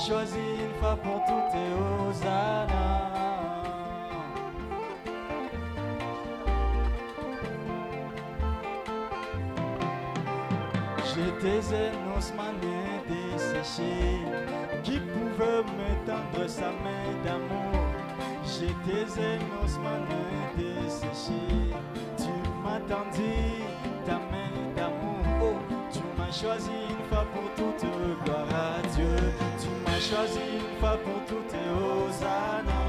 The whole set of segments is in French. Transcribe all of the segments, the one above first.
Choisi une fois pour toutes et Hosanna. J'étais un osmanien desséché qui pouvait me tendre sa main d'amour. J'étais un osmanien desséché, tu m'as tendu ta main d'amour. Oh, tu m'as choisi une fois pour toutes, gloire à Dieu. Tu m'as choisi une fois pour toutes et Hosanna.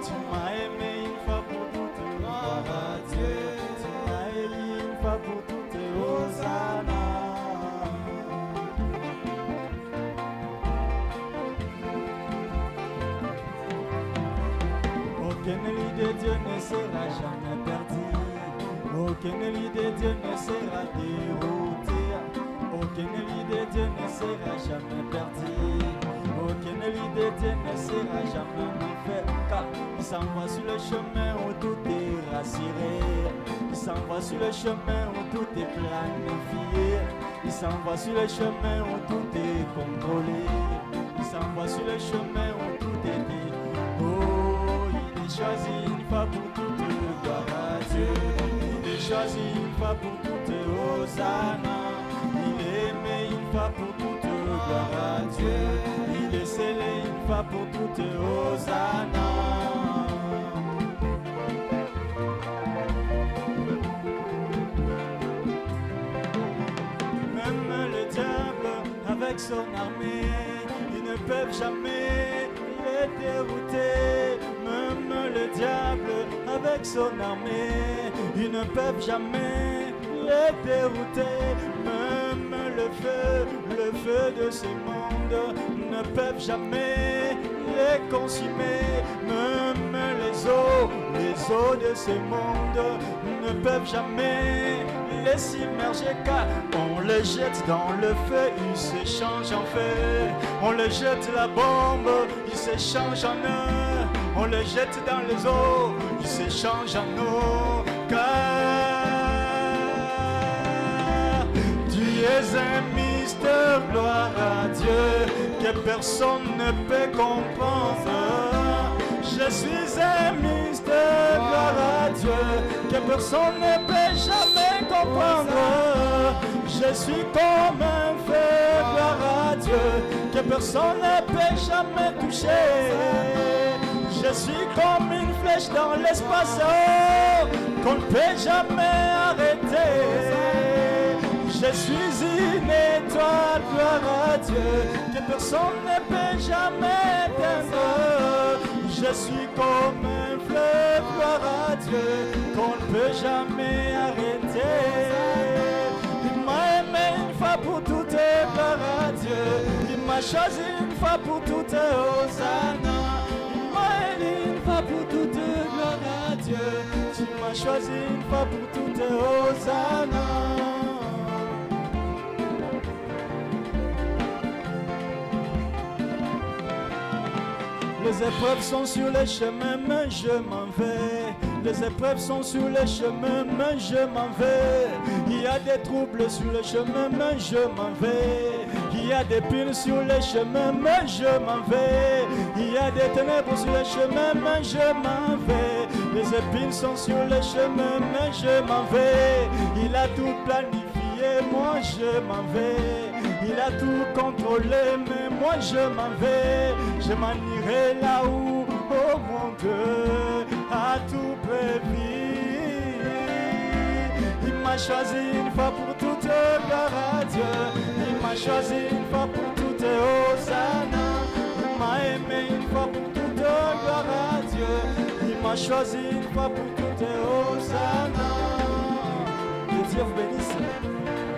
Tu m'as aimé une fois pour toutes, gloire à Dieu. Tu m'as élu une fois pour toutes et Hosanna. Aucun élu de Dieu ne sera jamais perdu. Aucun élu de Dieu ne sera dérouté. Aucun élu de Dieu ne sera jamais perdu. Aucun élu de Dieu ne sera jamais mal fait. Car il s'en va sur le chemin où tout est rassuré. Il s'en va sur le chemin où tout est planifié. Il s'en va sur le chemin où tout est contrôlé. Il s'en va sur le chemin où tout est dit. Oh, il est choisi une fois pour toutes, gloire à Dieu. Il est choisi une fois pour toutes, Hosanna. Il est aimé une fois pour toutes, gloire à Dieu. Il est scellé une fois pour toutes, Hosanna. Même le diable avec son armée, ils ne peuvent jamais les dérouter. Même le diable avec son armée, ils ne peuvent jamais les dérouter. Même le feu de ce monde ne peuvent jamais les consumer. Même les eaux de ce monde ne peuvent jamais les submerger. Car on les jette dans le feu, ils se changent en feu. On les jette la bombe, ils se changent en eau. On les jette dans les eaux, ils se changent en eau. Car tu es un mystère, gloire à Dieu, que personne ne peut comprendre. Je suis un mystère, gloire à Dieu, que personne ne peut jamais comprendre. Je suis comme un feu, gloire à Dieu, que personne ne peut jamais toucher. Je suis comme une flèche dans l'espace, qu'on ne peut jamais arrêter. Je suis une étoile, gloire à Dieu, que personne ne peut jamais éteindre. Je suis comme un fleuve, gloire à Dieu, qu'on ne peut jamais arrêter. Il m'a aimé une fois pour toutes, gloire à Dieu. Il m'a choisi une fois pour toutes, Hosanna. Il m'a élu une fois pour toutes, gloire à Dieu. Tu m'as choisi une fois pour toutes, Hosanna. Les épreuves sont sur le chemin, mais je m'en vais. Les épreuves sont sur le chemin, mais je m'en vais. Il y a des troubles sur le chemin, mais je m'en vais. Il y a des piles sur le chemin, mais je m'en vais. Il y a des ténèbres sur le chemin, mais je m'en vais. Les épines sont sur le chemin, mais je m'en vais. Il a tout planifié, moi je m'en vais. Il a tout contrôlé, mais moi je m'en vais. Je m'en irai là où, oh mon Dieu, a tout prévu. Il m'a choisi une fois pour toutes, gloire à Dieu. Il m'a choisi une fois pour toutes, Hosanna. Il m'a aimé une fois pour toutes, gloire à Dieu. Il m'a choisi une fois pour toutes, Hosanna. Le Dieu vous bénisse.